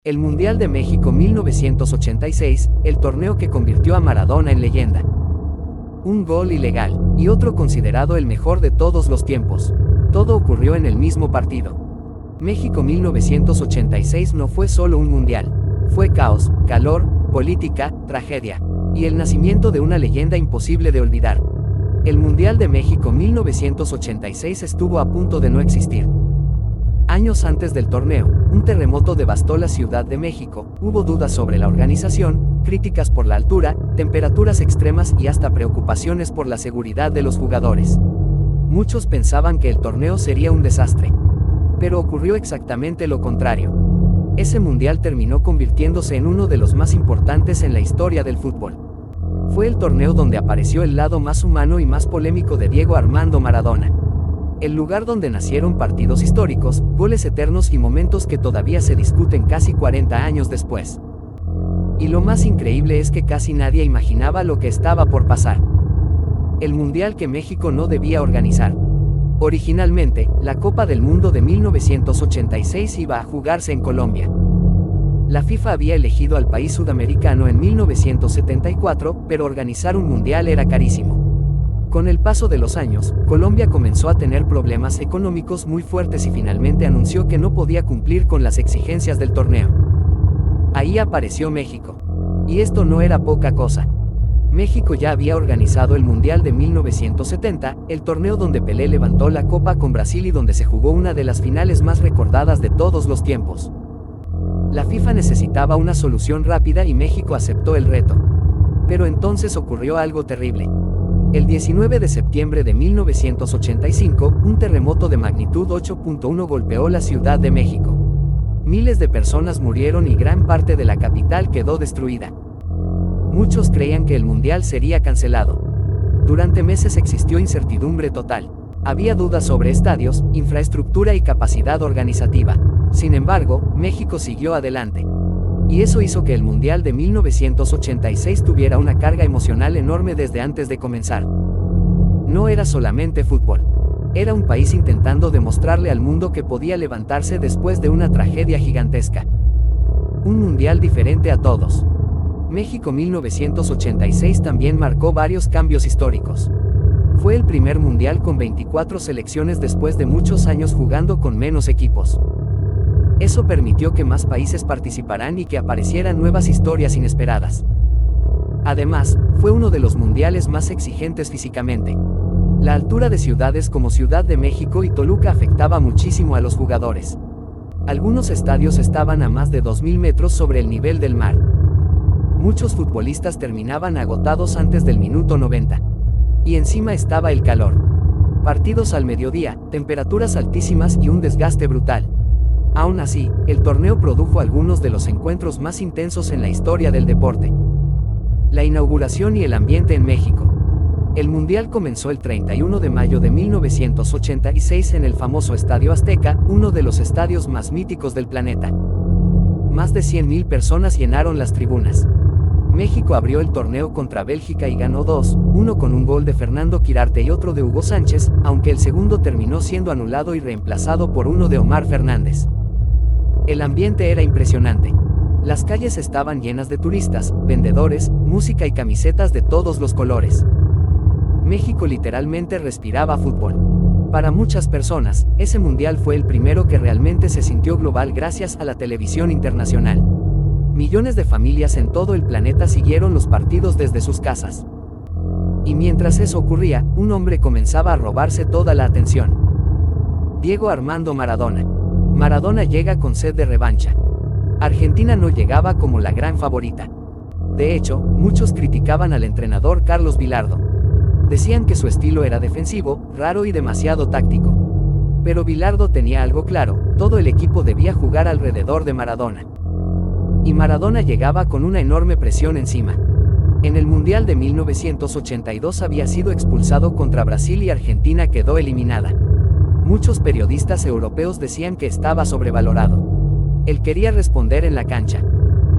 El Mundial de México 1986, el torneo que convirtió a Maradona en leyenda. Un gol ilegal, y otro considerado el mejor de todos los tiempos. Todo ocurrió en el mismo partido. México 1986 no fue solo un mundial. Fue caos, calor, política, tragedia. Y el nacimiento de una leyenda imposible de olvidar. El Mundial de México 1986 estuvo a punto de no existir. Años antes del torneo, un terremoto devastó la Ciudad de México, hubo dudas sobre la organización, críticas por la altura, temperaturas extremas y hasta preocupaciones por la seguridad de los jugadores. Muchos pensaban que el torneo sería un desastre. Pero ocurrió exactamente lo contrario. Ese mundial terminó convirtiéndose en uno de los más importantes en la historia del fútbol. Fue el torneo donde apareció el lado más humano y más polémico de Diego Armando Maradona. El lugar donde nacieron partidos históricos, goles eternos y momentos que todavía se discuten casi 40 años después. Y lo más increíble es que casi nadie imaginaba lo que estaba por pasar. El mundial que México no debía organizar. Originalmente, la Copa del Mundo de 1986 iba a jugarse en Colombia. La FIFA había elegido al país sudamericano en 1974, pero organizar un mundial era carísimo. Con el paso de los años, Colombia comenzó a tener problemas económicos muy fuertes y finalmente anunció que no podía cumplir con las exigencias del torneo. Ahí apareció México. Y esto no era poca cosa. México ya había organizado el Mundial de 1970, el torneo donde Pelé levantó la copa con Brasil y donde se jugó una de las finales más recordadas de todos los tiempos. La FIFA necesitaba una solución rápida y México aceptó el reto. Pero entonces ocurrió algo terrible. El 19 de septiembre de 1985, un terremoto de magnitud 8.1 golpeó la Ciudad de México. Miles de personas murieron y gran parte de la capital quedó destruida. Muchos creían que el mundial sería cancelado. Durante meses existió incertidumbre total. Había dudas sobre estadios, infraestructura y capacidad organizativa. Sin embargo, México siguió adelante. Y eso hizo que el Mundial de 1986 tuviera una carga emocional enorme desde antes de comenzar. No era solamente fútbol. Era un país intentando demostrarle al mundo que podía levantarse después de una tragedia gigantesca. Un mundial diferente a todos. México 1986 también marcó varios cambios históricos. Fue el primer mundial con 24 selecciones después de muchos años jugando con menos equipos. Eso permitió que más países participaran y que aparecieran nuevas historias inesperadas. Además, fue uno de los mundiales más exigentes físicamente. La altura de ciudades como Ciudad de México y Toluca afectaba muchísimo a los jugadores. Algunos estadios estaban a más de 2000 metros sobre el nivel del mar. Muchos futbolistas terminaban agotados antes del minuto 90. Y encima estaba el calor. Partidos al mediodía, temperaturas altísimas y un desgaste brutal. Aún así, el torneo produjo algunos de los encuentros más intensos en la historia del deporte. La inauguración y el ambiente en México. El Mundial comenzó el 31 de mayo de 1986 en el famoso Estadio Azteca, uno de los estadios más míticos del planeta. Más de 100.000 personas llenaron las tribunas. México abrió el torneo contra Bélgica y ganó 2-1 con un gol de Fernando Quirarte y otro de Hugo Sánchez, aunque el segundo terminó siendo anulado y reemplazado por uno de Omar Fernández. El ambiente era impresionante. Las calles estaban llenas de turistas, vendedores, música y camisetas de todos los colores. México literalmente respiraba fútbol. Para muchas personas, ese mundial fue el primero que realmente se sintió global gracias a la televisión internacional. Millones de familias en todo el planeta siguieron los partidos desde sus casas. Y mientras eso ocurría, un hombre comenzaba a robarse toda la atención. Diego Armando Maradona. Maradona llega con sed de revancha. Argentina no llegaba como la gran favorita. De hecho, muchos criticaban al entrenador Carlos Bilardo. Decían que su estilo era defensivo, raro y demasiado táctico. Pero Bilardo tenía algo claro, todo el equipo debía jugar alrededor de Maradona. Y Maradona llegaba con una enorme presión encima. En el Mundial de 1982 había sido expulsado contra Brasil y Argentina quedó eliminada. Muchos periodistas europeos decían que estaba sobrevalorado. Él quería responder en la cancha.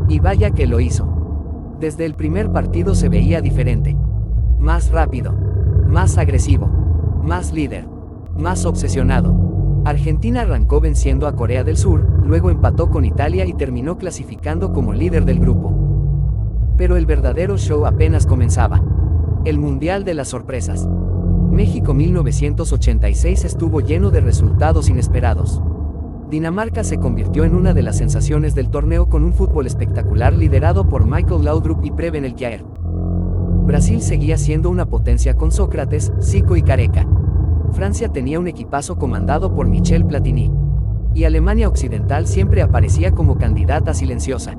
Y vaya que lo hizo. Desde el primer partido se veía diferente. Más rápido. Más agresivo. Más líder. Más obsesionado. Argentina arrancó venciendo a Corea del Sur, luego empató con Italia y terminó clasificando como líder del grupo. Pero el verdadero show apenas comenzaba. El Mundial de las Sorpresas. México 1986 estuvo lleno de resultados inesperados. Dinamarca se convirtió en una de las sensaciones del torneo con un fútbol espectacular liderado por Michael Laudrup y Preben Elkjær. Brasil seguía siendo una potencia con Sócrates, Zico y Careca. Francia tenía un equipazo comandado por Michel Platini. Y Alemania Occidental siempre aparecía como candidata silenciosa.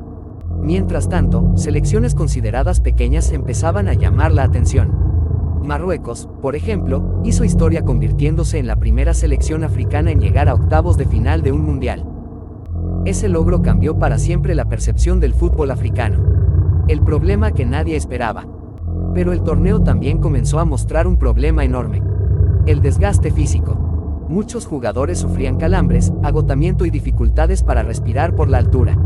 Mientras tanto, selecciones consideradas pequeñas empezaban a llamar la atención. Marruecos, por ejemplo, hizo historia convirtiéndose en la primera selección africana en llegar a octavos de final de un mundial. Ese logro cambió para siempre la percepción del fútbol africano. El problema que nadie esperaba. Pero el torneo también comenzó a mostrar un problema enorme. El desgaste físico. Muchos jugadores sufrían calambres, agotamiento y dificultades para respirar por la altura.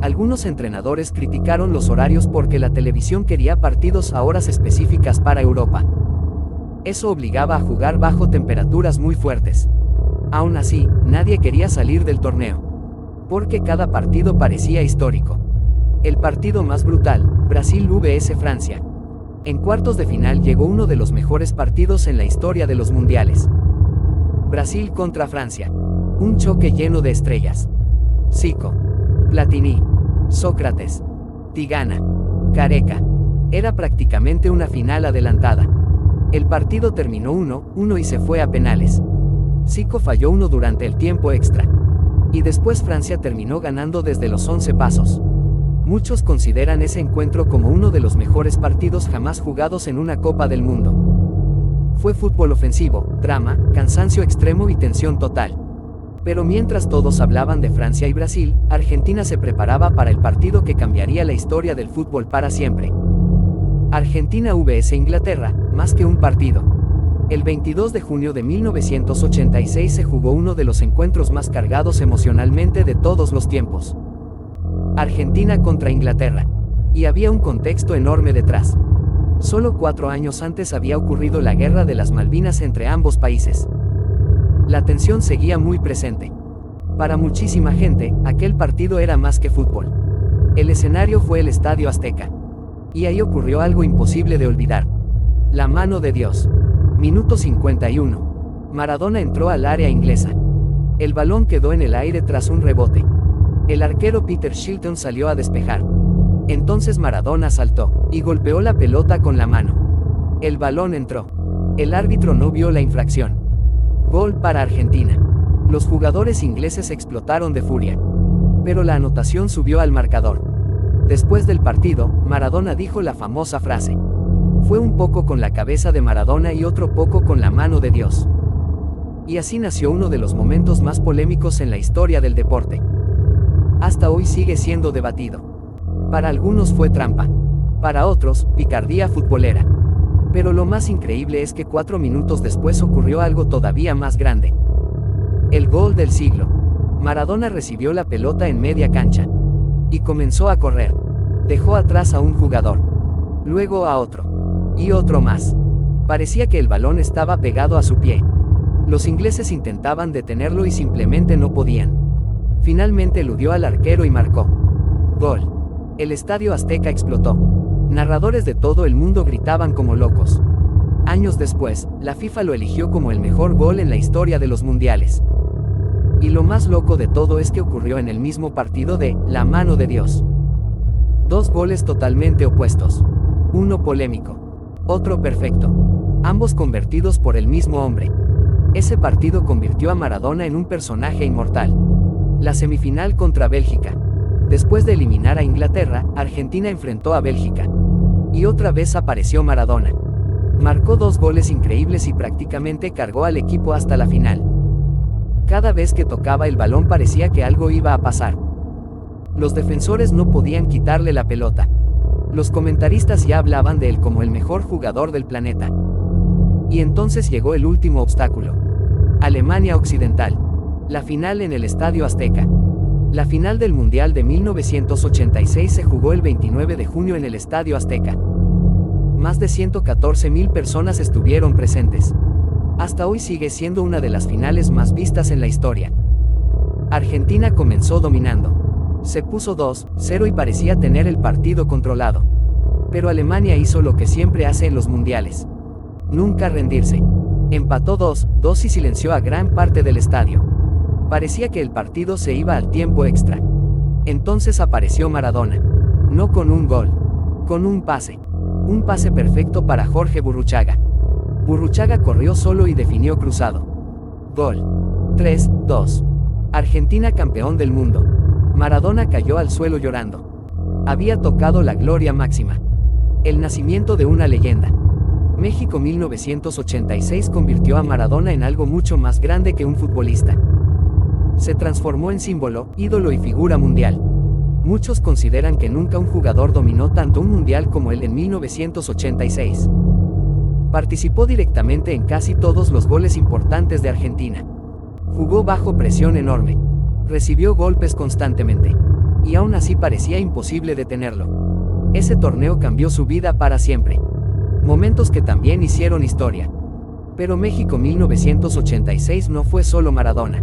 Algunos entrenadores criticaron los horarios porque la televisión quería partidos a horas específicas para Europa. Eso obligaba a jugar bajo temperaturas muy fuertes. Aún así, nadie quería salir del torneo. Porque cada partido parecía histórico. El partido más brutal, Brasil vs Francia. En cuartos de final llegó uno de los mejores partidos en la historia de los mundiales. Brasil contra Francia. Un choque lleno de estrellas. Zico, Platini, Sócrates, Tigana, Careca. Era prácticamente una final adelantada. El partido terminó 1-1 y se fue a penales. Zico falló uno durante el tiempo extra. Y después Francia terminó ganando desde los 11 pasos. Muchos consideran ese encuentro como uno de los mejores partidos jamás jugados en una Copa del Mundo. Fue fútbol ofensivo, drama, cansancio extremo y tensión total. Pero mientras todos hablaban de Francia y Brasil, Argentina se preparaba para el partido que cambiaría la historia del fútbol para siempre. Argentina vs Inglaterra, más que un partido. El 22 de junio de 1986 se jugó uno de los encuentros más cargados emocionalmente de todos los tiempos. Argentina contra Inglaterra. Y había un contexto enorme detrás. Solo 4 años antes había ocurrido la Guerra de las Malvinas entre ambos países. La tensión seguía muy presente. Para muchísima gente, aquel partido era más que fútbol. El escenario fue el Estadio Azteca. Y ahí ocurrió algo imposible de olvidar. La mano de Dios. Minuto 51. Maradona entró al área inglesa. El balón quedó en el aire tras un rebote. El arquero Peter Shilton salió a despejar. Entonces Maradona saltó y golpeó la pelota con la mano. El balón entró. El árbitro no vio la infracción. Gol para Argentina. Los jugadores ingleses explotaron de furia. Pero la anotación subió al marcador. Después del partido, Maradona dijo la famosa frase: "Fue un poco con la cabeza de Maradona y otro poco con la mano de Dios". Y así nació uno de los momentos más polémicos en la historia del deporte. Hasta hoy sigue siendo debatido. Para algunos fue trampa. Para otros, picardía futbolera. Pero lo más increíble es que 4 minutos después ocurrió algo todavía más grande. El gol del siglo. Maradona recibió la pelota en media cancha. Y comenzó a correr. Dejó atrás a un jugador. Luego a otro. Y otro más. Parecía que el balón estaba pegado a su pie. Los ingleses intentaban detenerlo y simplemente no podían. Finalmente eludió al arquero y marcó. Gol. El Estadio Azteca explotó. Narradores de todo el mundo gritaban como locos. Años después, la FIFA lo eligió como el mejor gol en la historia de los mundiales. Y lo más loco de todo es que ocurrió en el mismo partido de La mano de Dios. 2 goles totalmente opuestos. Uno polémico. Otro perfecto. Ambos convertidos por el mismo hombre. Ese partido convirtió a Maradona en un personaje inmortal. La semifinal contra Bélgica. Después de eliminar a Inglaterra, Argentina enfrentó a Bélgica. Y otra vez apareció Maradona. Marcó 2 goles increíbles y prácticamente cargó al equipo hasta la final. Cada vez que tocaba el balón parecía que algo iba a pasar. Los defensores no podían quitarle la pelota. Los comentaristas ya hablaban de él como el mejor jugador del planeta. Y entonces llegó el último obstáculo. Alemania Occidental. La final en el Estadio Azteca. La final del Mundial de 1986 se jugó el 29 de junio en el Estadio Azteca. Más de 114.000 personas estuvieron presentes. Hasta hoy sigue siendo una de las finales más vistas en la historia. Argentina comenzó dominando. Se puso 2-0 y parecía tener el partido controlado. Pero Alemania hizo lo que siempre hace en los mundiales: nunca rendirse. Empató 2-2 y silenció a gran parte del estadio. Parecía que el partido se iba al tiempo extra. Entonces apareció Maradona. No con un gol, con un pase. Un pase perfecto para Jorge Burruchaga. Burruchaga corrió solo y definió cruzado. Gol. 3-2. Argentina campeón del mundo. Maradona cayó al suelo llorando. Había tocado la gloria máxima. El nacimiento de una leyenda. México 1986 convirtió a Maradona en algo mucho más grande que un futbolista. Se transformó en símbolo, ídolo y figura mundial. Muchos consideran que nunca un jugador dominó tanto un mundial como él en 1986. Participó directamente en casi todos los goles importantes de Argentina. Jugó bajo presión enorme. Recibió golpes constantemente. Y aún así parecía imposible detenerlo. Ese torneo cambió su vida para siempre. Momentos que también hicieron historia. Pero México 1986 no fue solo Maradona.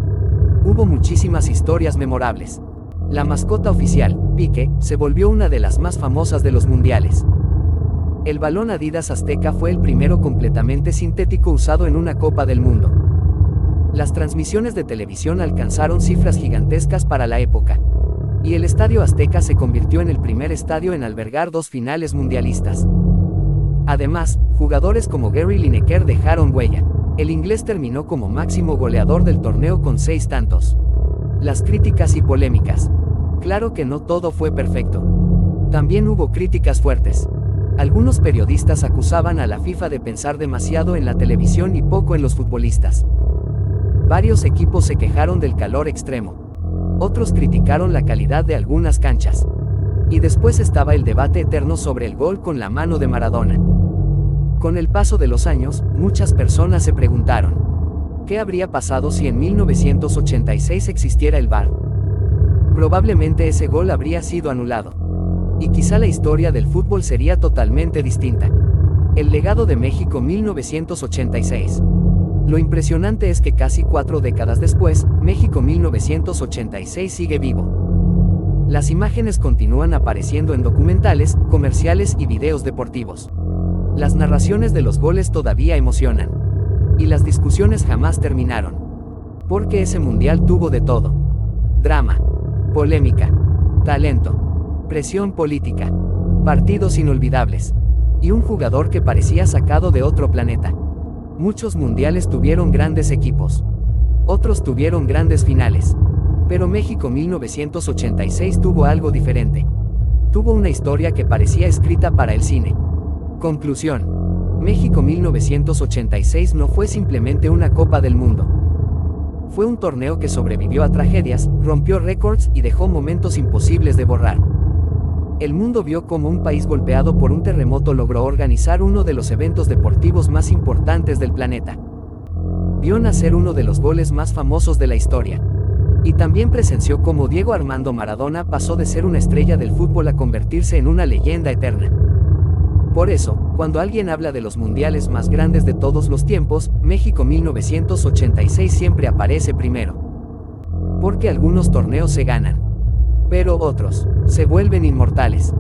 Hubo muchísimas historias memorables. La mascota oficial, Pique, se volvió una de las más famosas de los mundiales. El balón Adidas Azteca fue el primero completamente sintético usado en una Copa del Mundo. Las transmisiones de televisión alcanzaron cifras gigantescas para la época. Y el Estadio Azteca se convirtió en el primer estadio en albergar 2 finales mundialistas. Además, jugadores como Gary Lineker dejaron huella. El inglés terminó como máximo goleador del torneo con 6 tantos. Las críticas y polémicas. Claro que no todo fue perfecto. También hubo críticas fuertes. Algunos periodistas acusaban a la FIFA de pensar demasiado en la televisión y poco en los futbolistas. Varios equipos se quejaron del calor extremo. Otros criticaron la calidad de algunas canchas. Y después estaba el debate eterno sobre el gol con la mano de Maradona. Con el paso de los años, muchas personas se preguntaron: ¿qué habría pasado si en 1986 existiera el VAR? Probablemente ese gol habría sido anulado. Y quizá la historia del fútbol sería totalmente distinta. El legado de México 1986. Lo impresionante es que casi 4 décadas después, México 1986 sigue vivo. Las imágenes continúan apareciendo en documentales, comerciales y videos deportivos. Las narraciones de los goles todavía emocionan. Y las discusiones jamás terminaron. Porque ese mundial tuvo de todo: drama, polémica, talento, presión política, partidos inolvidables, y un jugador que parecía sacado de otro planeta. Muchos mundiales tuvieron grandes equipos. Otros tuvieron grandes finales. Pero México 1986 tuvo algo diferente. Tuvo una historia que parecía escrita para el cine. Conclusión. México 1986 no fue simplemente una Copa del Mundo. Fue un torneo que sobrevivió a tragedias, rompió récords y dejó momentos imposibles de borrar. El mundo vio cómo un país golpeado por un terremoto logró organizar uno de los eventos deportivos más importantes del planeta. Vio nacer uno de los goles más famosos de la historia. Y también presenció cómo Diego Armando Maradona pasó de ser una estrella del fútbol a convertirse en una leyenda eterna. Por eso, cuando alguien habla de los mundiales más grandes de todos los tiempos, México 1986 siempre aparece primero. Porque algunos torneos se ganan, pero otros se vuelven inmortales.